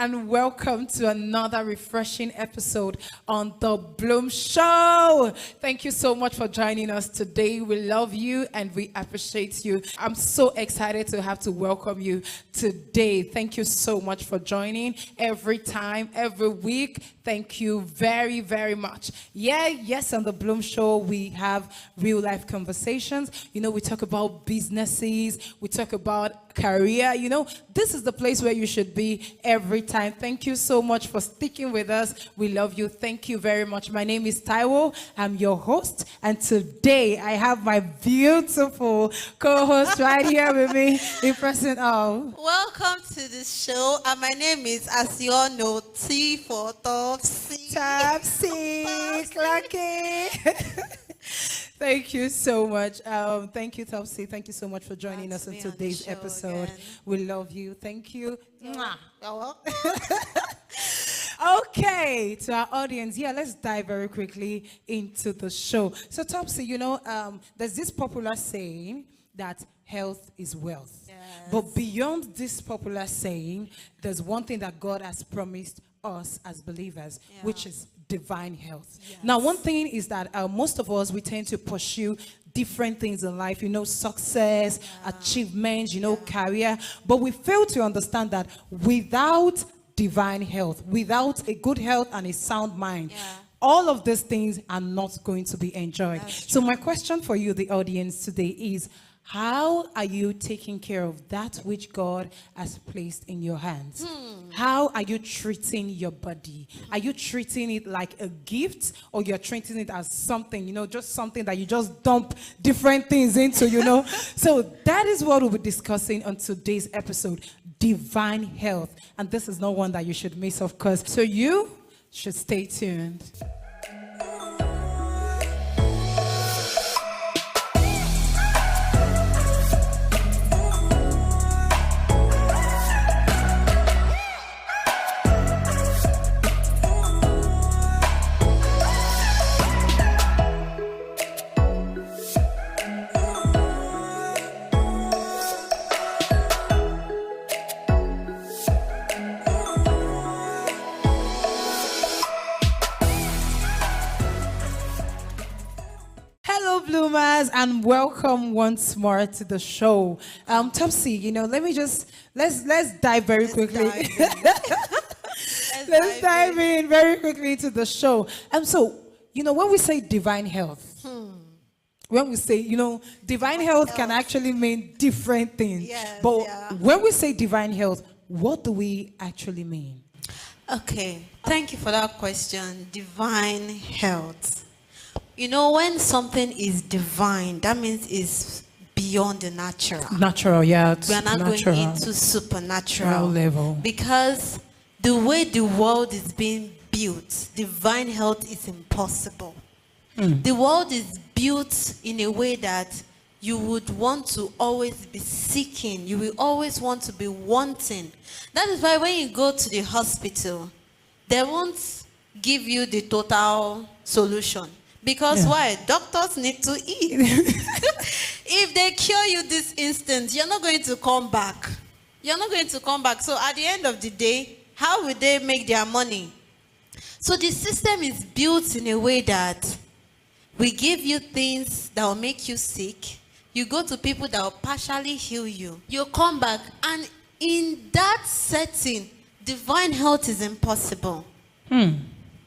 and welcome to another refreshing episode on The Bloom Show. Thank you so much for joining us today. We love you and we appreciate you. I'm so excited to have to welcome you today. Thank you so much for joining every time, every week. Thank you very, very much. Yes, on The Bloom Show, we have real life conversations. We talk about businesses, we talk about career. This is the place where you should be every time. Thank you so much for sticking with us. We love you. Thank you very much. My name is Taiwo. I'm your host. And today I have my beautiful co-host right here with me in person. Welcome to the show. And my name is, as you all know, T for Topsy. Topsy, Clarky. Thank you so much. Thank you, Topsy. Thank you so much for joining us in today's episode. Again. We love you. Thank you. Okay, to our audience, let's dive very quickly into the show. So, Topsy, there's this popular saying that health is wealth. Yes. But beyond this popular saying, there's one thing that God has promised us as believers, which is divine health. Yes. Now, one thing is that most of us, we tend to pursue different things in life, success, achievements, career, but we fail to understand that without divine health, without a good health and a sound mind, all of these things are not going to be enjoyed. So my question for you, the audience, today is, how are you taking care of that which God has placed in your hands? How are you treating your body? Are you treating it like a gift, or you're treating it as something, just something that you just dump different things into, So that is what we'll be discussing on today's episode, divine health. And this is not one that you should miss, of course. So you should stay tuned. And welcome once more to the show. Topsy, let's dive very quickly. Let's dive in very quickly to the show. So, when we say divine health, when we say, divine health can actually mean different things. Yes, but when we say divine health, what do we actually mean? Okay, thank you for that question. Divine health. When something is divine, that means it's beyond the natural. Natural, yeah. We are not going into supernatural level. Because the way the world is being built, divine health is impossible. The world is built in a way that you would want to always be seeking. You will always want to be wanting. That is why when you go to the hospital, they won't give you the total solution. Because why? Doctors need to eat. If they cure you this instant, you're not going to come back. You're not going to come back. So at the end of the day, how will they make their money? So the system is built in a way that we give you things that will make you sick. You go to people that will partially heal you. You come back. And in that setting, divine health is impossible.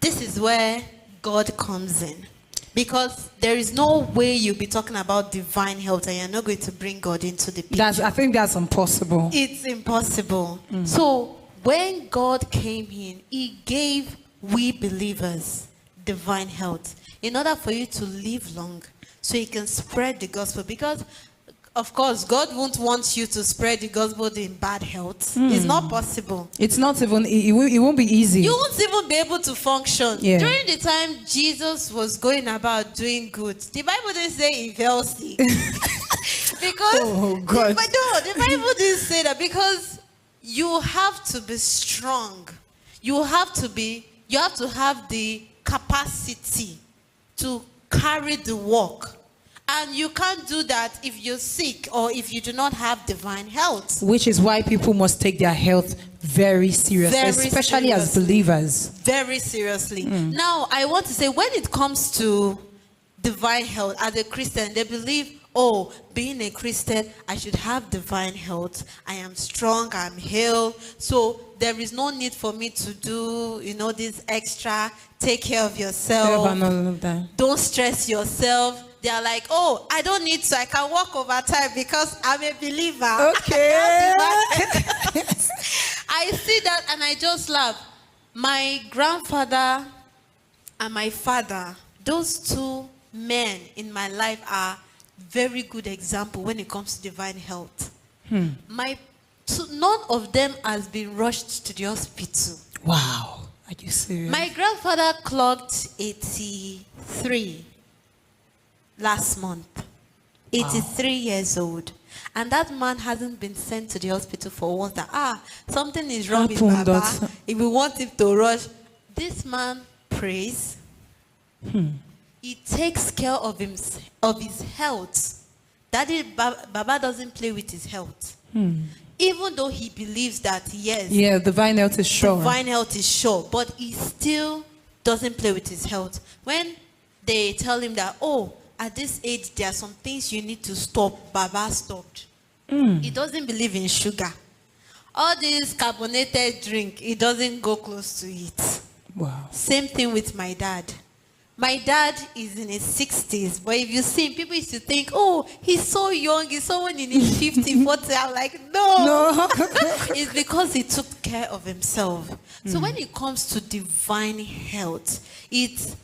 This is where God comes in. Because there is no way you'll be talking about divine health and you're not going to bring God into the picture. I think that's impossible. It's impossible. So when God came in, he gave we believers divine health in order for you to live long so you can spread the gospel. Because of course, God won't want you to spread the gospel in bad health. It's not possible. It's not even, it won't be easy. You won't even be able to function. Yeah. During the time Jesus was going about doing good, the Bible didn't say he fell sick. Because, God. But no, the Bible didn't say that, because you have to be strong. You have to have the capacity to carry the work. And you can't do that if you're sick or if you do not have divine health. Which is why people must take their health very seriously, Very especially as seriously. believers. Very seriously. Now, I want to say, when it comes to divine health, as a Christian, they believe, oh, being a Christian, I should have divine health. I am strong, I'm healed. So there is no need for me to do, this extra. Take care of yourself. And all of that. Don't stress yourself. They are like, oh, I don't need to. I can walk over time because I'm a believer. Okay. I see that and I just laugh. My grandfather and my father, those two men in my life are very good example when it comes to divine health. None of them has been rushed to the hospital. Wow. Are you serious? My grandfather clocked 83 last month. 83 years old. And that man hasn't been sent to the hospital for once that, something is wrong with Baba. If we want him to rush, this man prays. He takes care of his health. Baba doesn't play with his health. Even though he believes that, yes. Yeah, divine health is sure. Divine health is sure. But he still doesn't play with his health. When they tell him that, at this age, there are some things you need to stop, Baba stopped. He doesn't believe in sugar. All this carbonated drink, he doesn't go close to it. Wow. Same thing with my dad. My dad is in his 60s, but if you see him, people used to think, he's so young, he's someone in his 50s, 40. I'm like, no. It's because he took care of himself. So when it comes to divine health, it's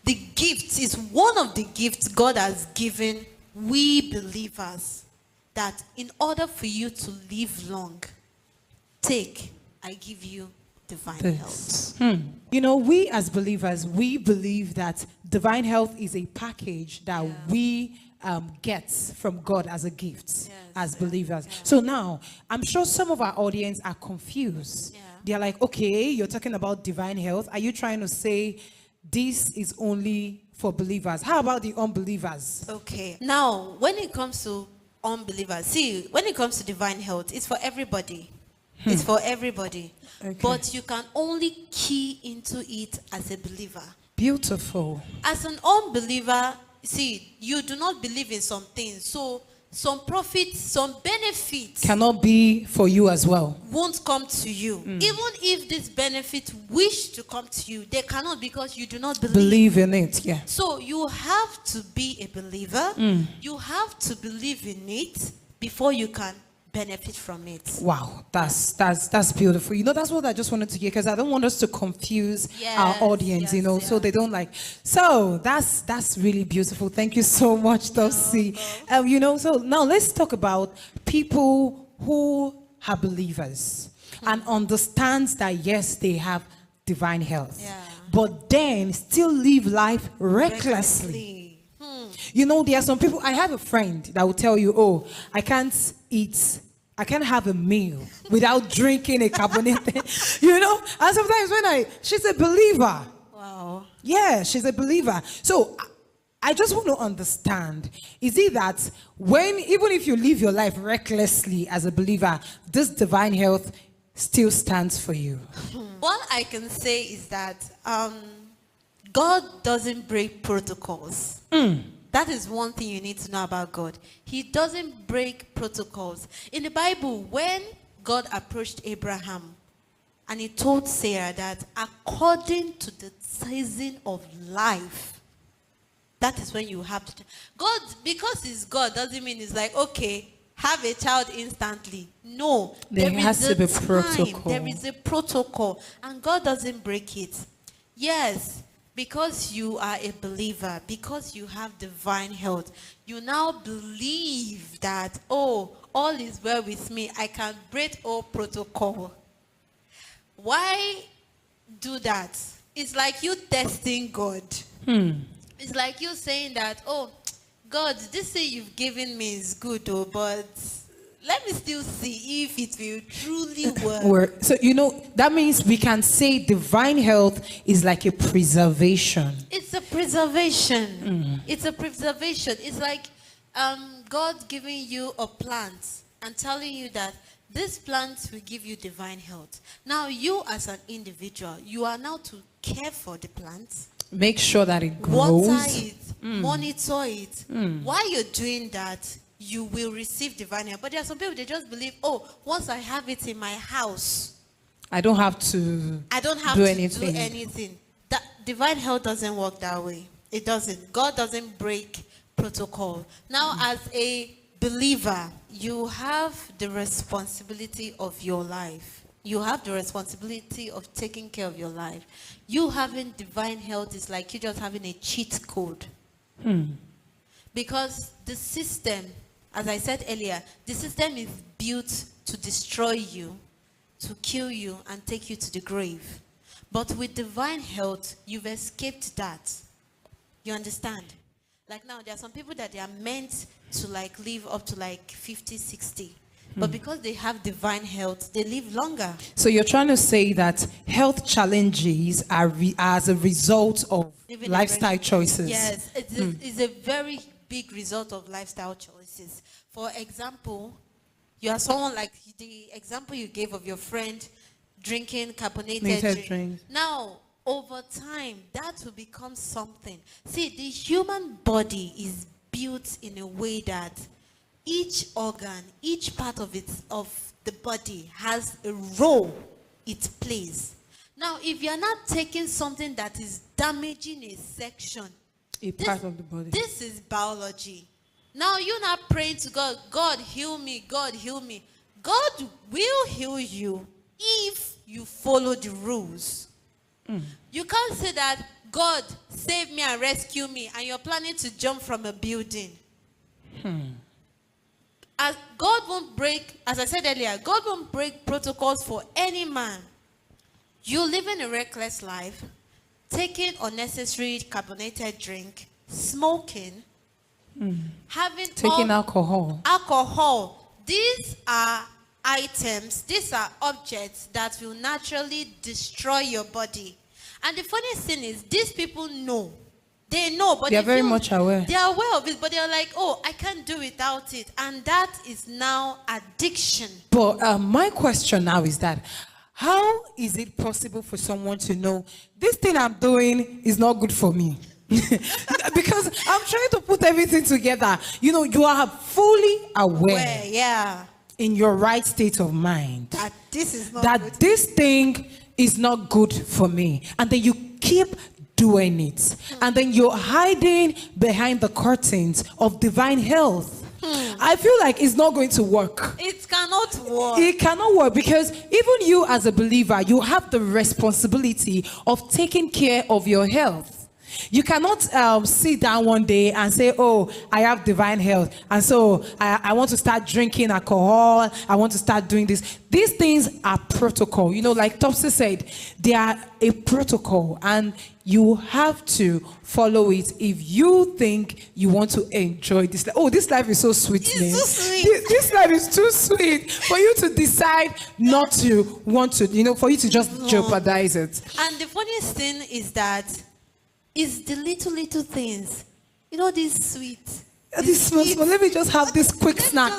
the gift, is one of the gifts God has given we believers, that in order for you to live long, I give you divine health. We as believers, we believe that divine health is a package that we get from God as a gift as believers. So now, I'm sure some of our audience are confused. They're like, okay, you're talking about divine health. Are you trying to say this is only for believers? How about the unbelievers? Okay. Now, when it comes to unbelievers, when it comes to divine health, it's for everybody. It's for everybody. Okay. But you can only key into it as a believer. Beautiful. As an unbeliever, you do not believe in some things. So some profits, some benefits cannot be for you as well. Won't come to you. Even if this benefit wish to come to you, they cannot, because you do not believe in it. Yeah. So you have to be a believer. You have to believe in it before you can benefit from it. Wow, that's beautiful. That's what I just wanted to hear, because I don't want us to confuse our audience, so they don't like. So that's really beautiful. Thank you so much, Topsy. So now let's talk about people who are believers and understands that yes, they have divine health, but then still live life recklessly. There are some people. I have a friend that will tell you, I can't have a meal without drinking a carbonated, and sometimes she's a believer. Wow. Yeah, she's a believer. So I just want to understand, is it that even if you live your life recklessly as a believer, this divine health still stands for you? What I can say is that God doesn't break protocols. That is one thing you need to know about God. He doesn't break protocols. In the Bible, when God approached Abraham and he told Sarah that according to the season of life, that is when you have to. God, because he's God, doesn't mean it's like, okay, have a child instantly. No. There has to be protocol. There is a protocol. And God doesn't break it. Yes. Because you are a believer, because you have divine health, you now believe that, all is well with me. I can break all protocol. Why do that? It's like you testing God. It's like you saying that, God, this thing you've given me is good, but let me still see if it will truly work. So, that means we can say divine health is like a preservation. It's a preservation. It's a preservation. It's like God giving you a plant and telling you that This plant will give you divine health. Now, you as an individual, you are now to care for the plant. Make sure that it grows. Water it, monitor it. While you're doing that, you will receive divine health. But there are some people, they just believe, oh, once I have it in my house, I don't have to do anything. That divine health doesn't work that way. It doesn't. God doesn't break protocol. Now, as a believer, you have the responsibility of your life. You have the responsibility of taking care of your life. You having divine health is like you just having a cheat code. Because the system, as I said earlier, the system is built to destroy you, to kill you, and take you to the grave. But with divine health, you've escaped that. You understand? Like now, there are some people that they are meant to like live up to like 50, 60. But because they have divine health, they live longer. So you're trying to say that health challenges are as a result of lifestyle choices. Yes, it's a very big result of lifestyle choices. For example, you are someone like the example you gave of your friend drinking carbonated drinks. Now, over time, that will become something. See, the human body is built in a way that each organ, each part of the body has a role it plays. Now, if you're not taking something that is damaging a section, part of the body, this is biology. Now, you're not praying to God, God heal me, God heal me. God will heal you if you follow the rules. You can't say that, God save me and rescue me, and you're planning to jump from a building. As God won't break, as I said earlier, God won't break protocols for any man. You living a reckless life, taking unnecessary carbonated drink, smoking, taking alcohol. These are items, these are objects that will naturally destroy your body. And the funniest thing is, these people know. They know, but they're very much aware. They are aware of it, but they're like, oh, I can't do without it. And that is now addiction. But my question now is that, how is it possible for someone to know this thing I'm doing is not good for me? Because I'm trying to put everything together. You know, you are fully aware, in your right state of mind, that this is not that good. This thing is not good for me. And then you keep doing it. And then you're hiding behind the curtains of divine health. I feel like it's not going to work. It cannot work. It cannot work because even you as a believer, you have the responsibility of taking care of your health. You cannot sit down one day and say, oh, I have divine health, and so I want to start drinking alcohol. I want to start doing this. These things are protocol. You know, like Topsy said, they are a protocol, and you have to follow it if you think you want to enjoy this life. Oh, this life is so sweet. It's so sweet. This life is too sweet for you to decide not to want to, you know, for you to just jeopardize it. And the funniest thing is that it's the little things. You know, this sweet. This small. Let me just have this quick snack.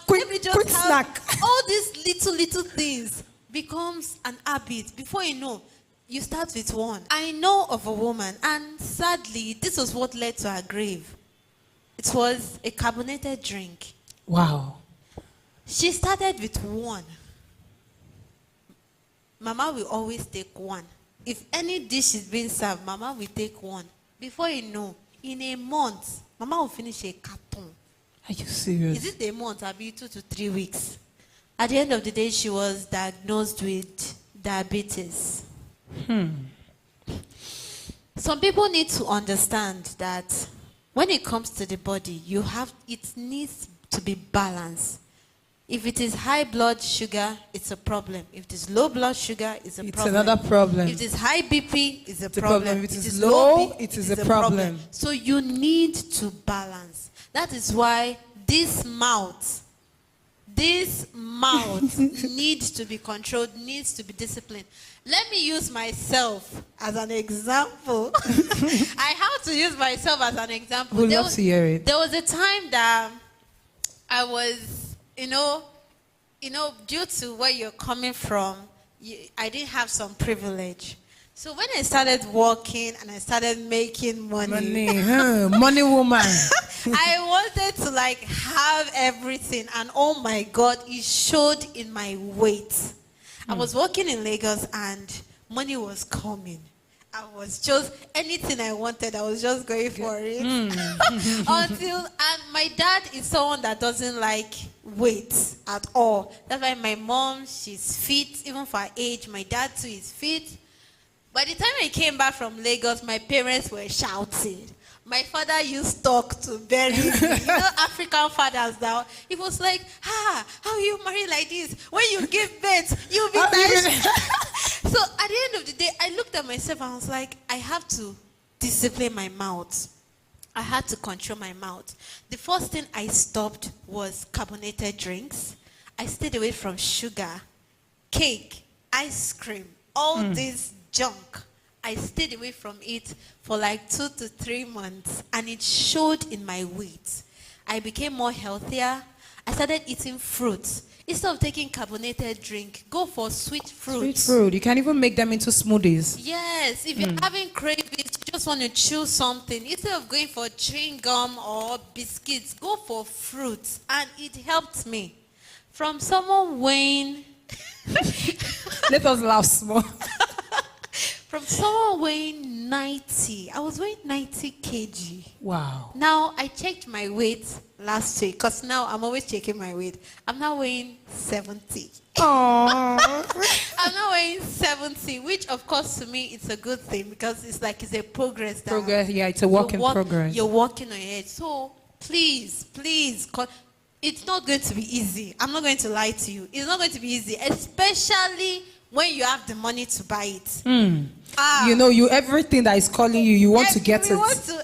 Quick snack. All these little things becomes an habit. Before you know, you start with one. I know of a woman, and sadly, this was what led to her grave. It was a carbonated drink. Wow. She started with one. Mama will always take one. If any dish is being served, Mama will take one. Before you know, in a month, Mama will finish a carton. Are you serious? Is it a month? I'll be 2 to 3 weeks. At the end of the day, she was diagnosed with diabetes. Some people need to understand that when it comes to the body, it needs to be balanced. If it is high blood sugar, it's a problem. If it is low blood sugar, it's a problem. It's another problem. If it is high BP, it's a problem. If it is low, it is a problem. So you need to balance. That is why this mouth needs to be controlled, needs to be disciplined. Let me use myself as an example. I have to use myself as an example. We'd love to hear it. There was a time that I was, in due to where you're coming from, I didn't have some privilege. So when I started working and I started making money, money woman. I wanted to like have everything, and oh my God, it showed in my weight. I was working in Lagos and money was coming. I was just, anything I wanted, I was just going for it. And my dad is someone that doesn't like weight at all. That's why my mom, she's fit, even for her age. My dad too is fit. By the time I came back from Lagos, my parents were shouting. My father used talk to bury me. African fathers now. He was like, how you marry like this? When you give birth, you'll be nice. So at the end of the day, I looked at myself and I was like, I have to discipline my mouth. I had to control my mouth. The first thing I stopped was carbonated drinks. I stayed away from sugar, cake, ice cream, all this junk. I stayed away from it for like 2 to 3 months, and it showed in my weight. I became more healthier. I started eating fruits. Instead of taking carbonated drink, go for sweet fruits. Sweet fruit. You can even make them into smoothies. Yes. If you're having cravings, you just want to chew something. Instead of going for chewing gum or biscuits, go for fruits. And it helped me. From someone weighing... Let us laugh small. From someone weighing 90, I was weighing 90 kg. Wow. Now, I checked my weight last week, because now I'm always checking my weight. I'm now weighing 70. Aww. I'm now weighing 70, which of course to me it's a good thing, because it's like it's a progress. Progress, yeah, it's a work in progress. You're working on it. So please, it's not going to be easy. I'm not going to lie to you. It's not going to be easy, especially when you have the money to buy it. Everything that is calling you, you want to get it.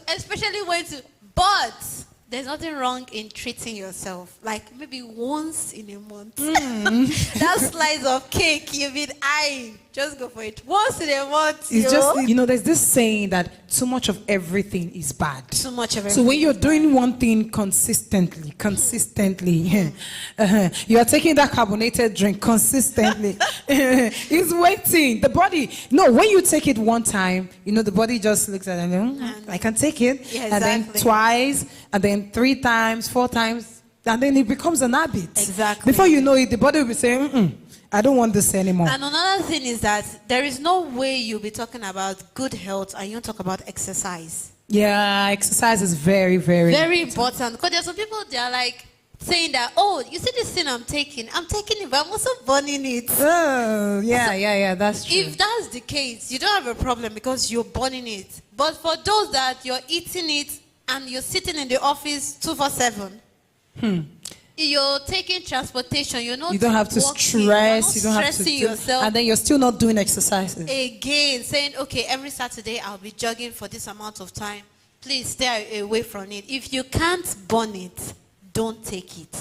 Especially when to, but there's nothing wrong in treating yourself. Like maybe once in a month. That slice of cake you've been eyeing, just go for it. Once in a month. It's just, there's this saying that too much of everything is bad. Too much of everything. So when you're doing one thing consistently, you are taking that carbonated drink consistently, it's waiting. The body, when you take it one time, the body just looks at it, I can take it. Yeah, exactly. And then twice, and then 3 times, 4 times, and then it becomes an habit. Exactly. Before you know it, the body will be saying, I don't want this anymore. And another thing is that there is no way you'll be talking about good health and you don't talk about exercise. Yeah, exercise is very, very, very important. Because there's some people, they are like saying that, oh, you see this thing I'm taking it, but I'm also burning it. Oh, yeah, that's true. If that's the case, you don't have a problem because you're burning it. But for those that you're eating it and you're sitting in the office 24/7, you're taking transportation, you're not. You don't have to stress. You don't have to stressing yourself. And then you're still not doing exercises. Again, saying, okay, every Saturday I'll be jogging for this amount of time. Please stay away from it. If you can't burn it, don't take it.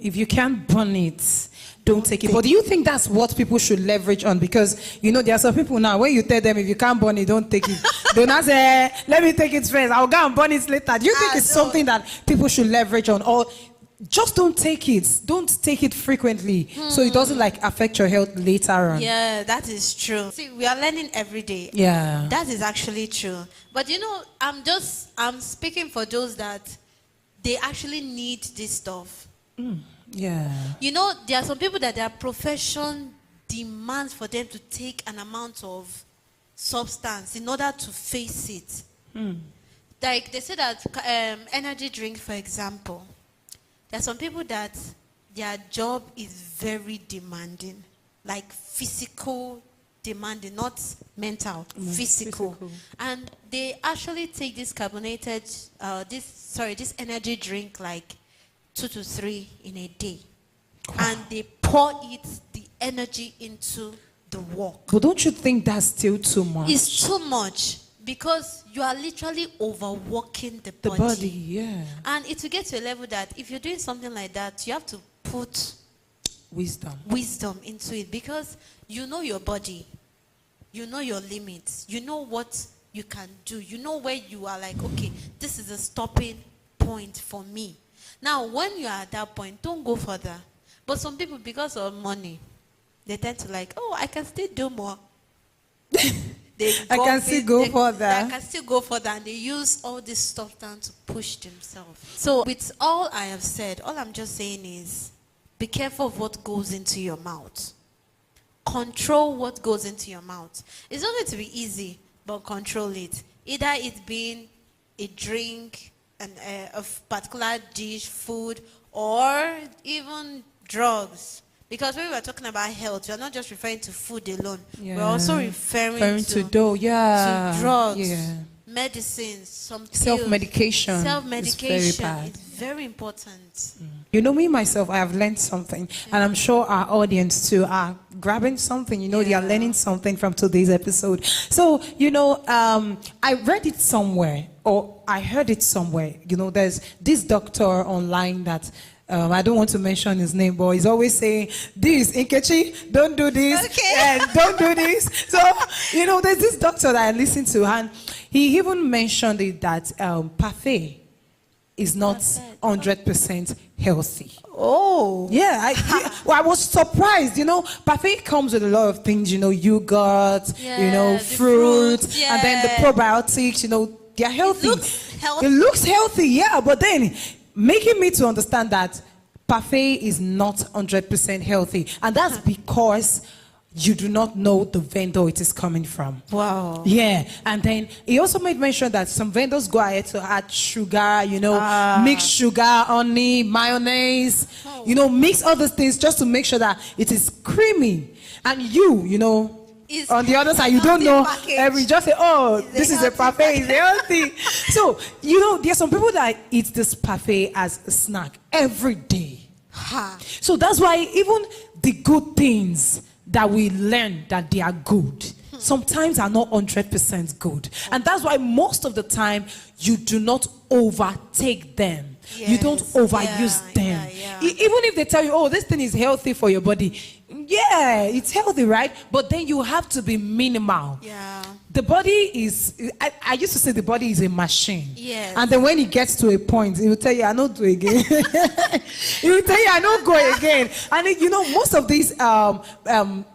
If you can't burn it, don't take it. But do you think that's what people should leverage on? Because, there are some people now, when you tell them if you can't burn it, don't take it. They'll not say, let me take it first. I'll go and burn it later. Do you think it's something that people should leverage on? Or just don't take it. Don't take it frequently. So it doesn't affect your health later on. Yeah, that is true. See, we are learning every day. Yeah. That is actually true. But I'm speaking for those that they actually need this stuff. Yeah. There are some people that their profession demands for them to take an amount of substance in order to face it. Like they say that energy drink, for example, there are some people that their job is very demanding, like physical demanding, not mental, physical. And they actually take this carbonated, this energy drink like 2 to 3 in a day. And they pour the energy into the work. But don't you think that's still too much? It's too much. Because you are literally overworking the body. The body, yeah. And it will get to a level that if you're doing something like that, you have to put wisdom into it. Because you know your body. You know your limits. You know what you can do. You know where you are like, okay, this is a stopping point for me. Now, when you are at that point, don't go further. But some people, because of money, they tend to like, oh, I can still do more. I can still go further. I can still go further, and they use all this stuff down to push themselves. So with all I have said, all I'm just saying is, be careful of what goes into your mouth. Control what goes into your mouth. It's not going to be easy, but control it. Either it being a drink, a particular dish, food, or even drugs. Because when we are talking about health, we are not just referring to food alone. Yeah. We're also referring to drugs, medicines, some pills. Self-medication. Self-medication is very important. You know, me, myself, I have learned something. And I'm sure our audience, too, are grabbing something. You know, they are learning something from today's episode. So, you know, I read it somewhere, or I heard it somewhere. You know, there's this doctor online that... I don't want to mention his name, but he's always saying, this, Nkechi, don't do this, and don't do this. So, you know, there's this doctor that I listen to, and he even mentioned it that parfait is not 100% healthy. Oh. Yeah, I was surprised. You know, parfait comes with a lot of things, you know, yogurt, you know, fruits, and then the probiotics, you know, they're healthy. It looks healthy, yeah, but then... making me to understand that parfait is not 100% healthy. And that's because you do not know the vendor it is coming from. Wow. Yeah. And then he also made mention that some vendors go ahead to add sugar, you know, mix sugar, honey, mayonnaise, you know, mix other things just to make sure that it is creamy. And you know, on the other side, you don't know. We just say, oh, this is a parfait, it's healthy. So, you know, there are some people that eat this parfait as a snack every day. So that's why even the good things that we learn that they are good, sometimes are not 100% good. And that's why most of the time, you do not overtake them. Yes. You don't overuse them. Even if they tell you, oh, this thing is healthy for your body. Yeah, it's healthy, right? But then you have to be minimal. Yeah. The body is, I used to say the body is a machine. Yes. And then when it gets to a point, it will tell you, I don't do again. It will tell you, I don't go again. And you know, most of these,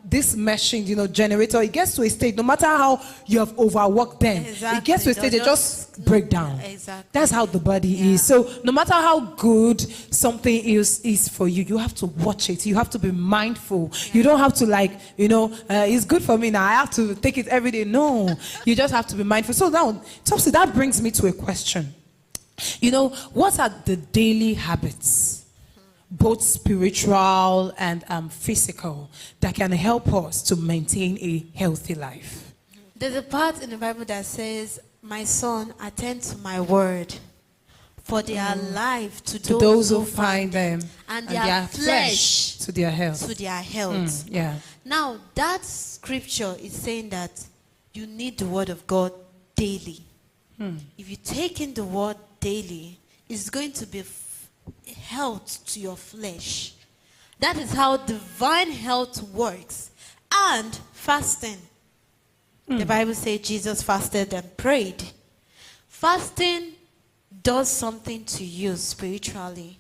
this machine, you know, generator, it gets to a state, no matter how you have overworked them, it gets to a state, they just break down. Exactly. That's how the body is. So no matter how good something is for you, you have to watch it. You have to be mindful. You don't have to like, you know, it's good for me now, I have to take it every day. No, you just have to be mindful. So now, Topsy, that brings me to a question. You know, what are the daily habits, both spiritual and physical, that can help us to maintain a healthy life? There's a part in the Bible that says, my son, attend to my word, for they are life to those who find them, and their flesh to their health. Yeah. Now, that scripture is saying that you need the word of God daily. If you take in the word daily, it's going to be health to your flesh. That is how divine health works. And fasting. The Bible says Jesus fasted and prayed. Fasting does something to you spiritually.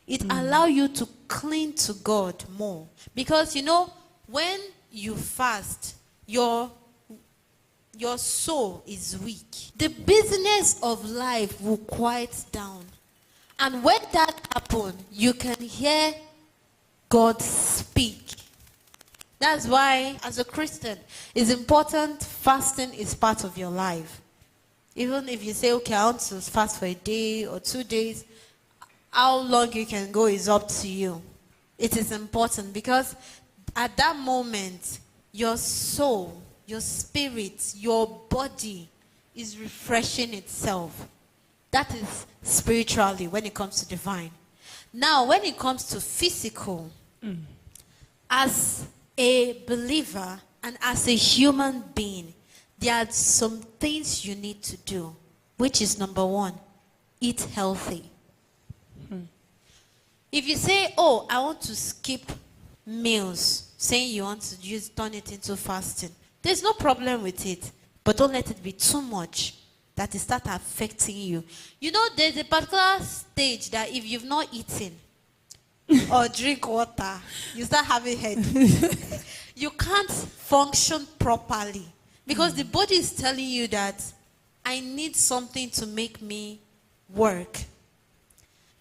It allows you to cling to God more. Because, you know, when you fast, your soul is weak. The business of life will quiet down. And when that happens, you can hear God speak. That's why, as a Christian, it's important fasting is part of your life. Even if you say, okay, I want to fast for a day or 2 days, how long you can go is up to you. It is important because at that moment, your soul, your spirit, your body is refreshing itself. That is spiritually when it comes to divine. Now, when it comes to physical, as a believer and as a human being, there are some things you need to do, which is number one, eat healthy. If you say, oh, I want to skip meals, saying you want to turn it into fasting, there's no problem with it, but don't let it be too much that it start affecting you. You know, there's a particular stage that if you've not eaten, or drink water, you start having headache. You can't function properly because the body is telling you that I need something to make me work.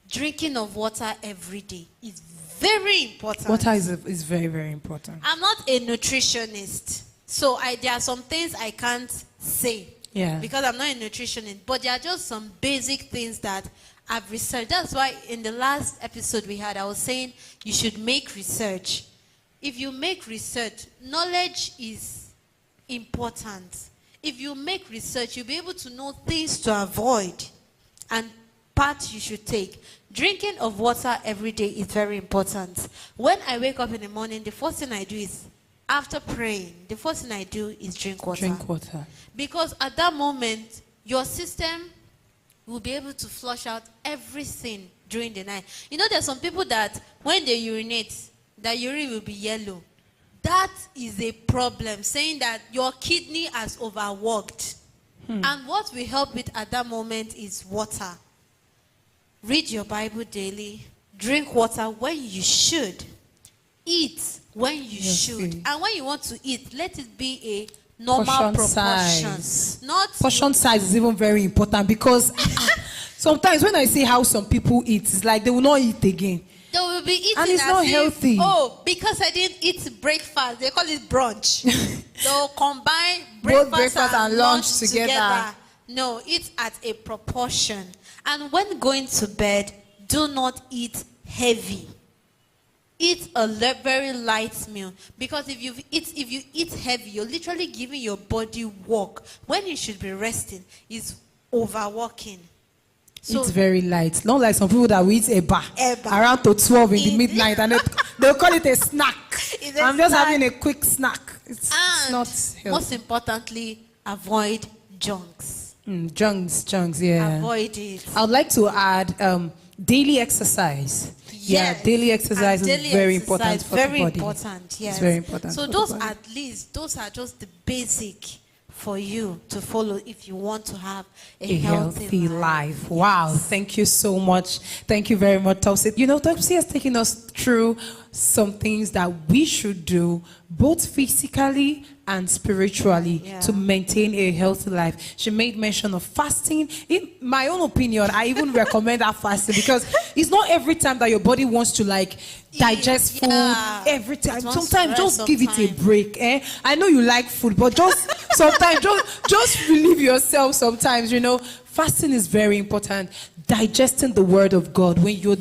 Drinking of water every day is very important. Water is very, very important. I'm not a nutritionist, so there are some things I can't say. Yeah. Because I'm not a nutritionist, but there are just some basic things that I've researched. That's why in the last episode we had, I was saying you should make research. If you make research, knowledge is important. If you make research, you'll be able to know things to avoid and paths you should take. Drinking of water every day is very important. When I wake up in the morning, the first thing I do is, after praying, the first thing I do is drink water. Drink water. Because at that moment, your system will be able to flush out everything during the night. You know, there's some people that when they urinate, their urine will be yellow. That is a problem, saying that your kidney has overworked. And what will help it at that moment is water. Read your Bible daily. Drink water when you should. Eat when you should. And when you want to eat, let it be a normal proportion. Size. Not portion size is even very important because sometimes when I see how some people eat, it's like they will not eat again. They will be eating and it's not healthy. Oh, because I didn't eat breakfast. They call it brunch. They'll combine both breakfast and lunch together. No, eat at a proportion. And when going to bed, do not eat heavy. Eat a very light meal. Because if you eat heavy, you're literally giving your body work. When you should be resting, is overworking. So it's very light. Not like some people that will eat eba around to 12 in the midnight and they'll call it a snack. I'm just having a quick snack. It's not healthy. Most importantly, avoid junks. Junks, yeah. Avoid it. I would like to add daily exercise. Yes. Yeah, daily exercise is very important for the body. Important, yes. It's very important. So those are just the basic for you to follow if you want to have a healthy life. Wow, thank you so much. Thank you very much, Topsy. You know, Topsy has taken us through some things that we should do both physically and spiritually to maintain a healthy life. She made mention of fasting. In my own opinion, I even recommend that fasting because it's not every time that your body wants to like digest food every time. Sometimes just give it a break. I know you like food, but just sometimes just relieve yourself sometimes, you know. Fasting is very important. Digesting the word of God. When you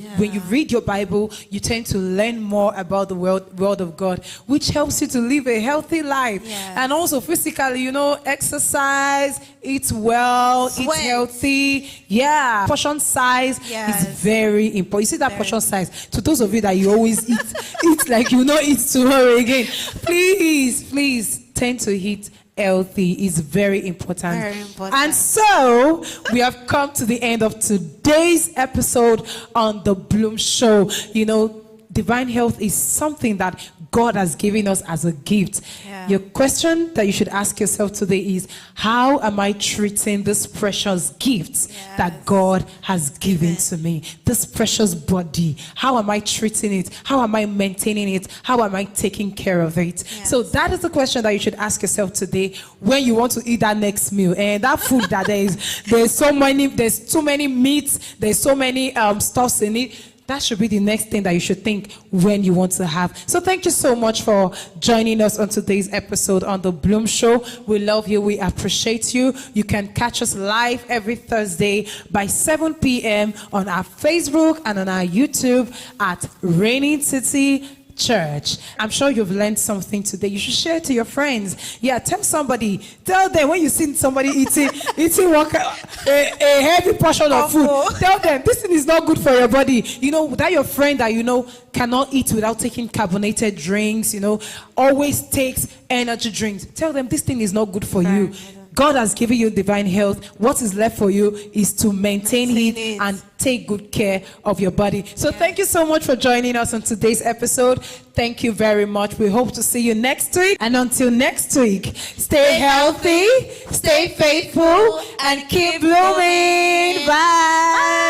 read your Bible, you tend to learn more about the word of God, which helps you to live a healthy life. And also physically, you know, exercise, eat well, eat healthy. Yeah. Portion size is very important. You see that portion size? To those of you that you always eat like you not eat tomorrow again. Please tend to eat healthy is very important. Very important. And so we have come to the end of today's episode on the Bloom Show. You know, divine health is something that God has given us as a gift. Your question that you should ask yourself today is, how am I treating this precious gift that God has given to me? This precious body. How am I treating it? How am I maintaining it? How am I taking care of it? So that is the question that you should ask yourself today when you want to eat that next meal. And that food that there's too many meats, there's so many stuffs in it. That should be the next thing that you should think when you want to have. So thank you so much for joining us on today's episode on The Bloom Show. We love you. We appreciate you. You can catch us live every Thursday by 7 p.m. on our Facebook and on our YouTube at Reigning City Church. I'm sure you've learned something today. You should share it to your friends. Yeah, tell somebody. Tell them when you see somebody eating a heavy portion of food. Tell them this thing is not good for your body. You know, that your friend that you know cannot eat without taking carbonated drinks, you know, always takes energy drinks. Tell them this thing is not good for you. God has given you divine health. What is left for you is to maintain it and take good care of your body. So thank you so much for joining us on today's episode. Thank you very much. We hope to see you next week. And until next week, stay healthy, stay faithful, and keep blooming. Bye.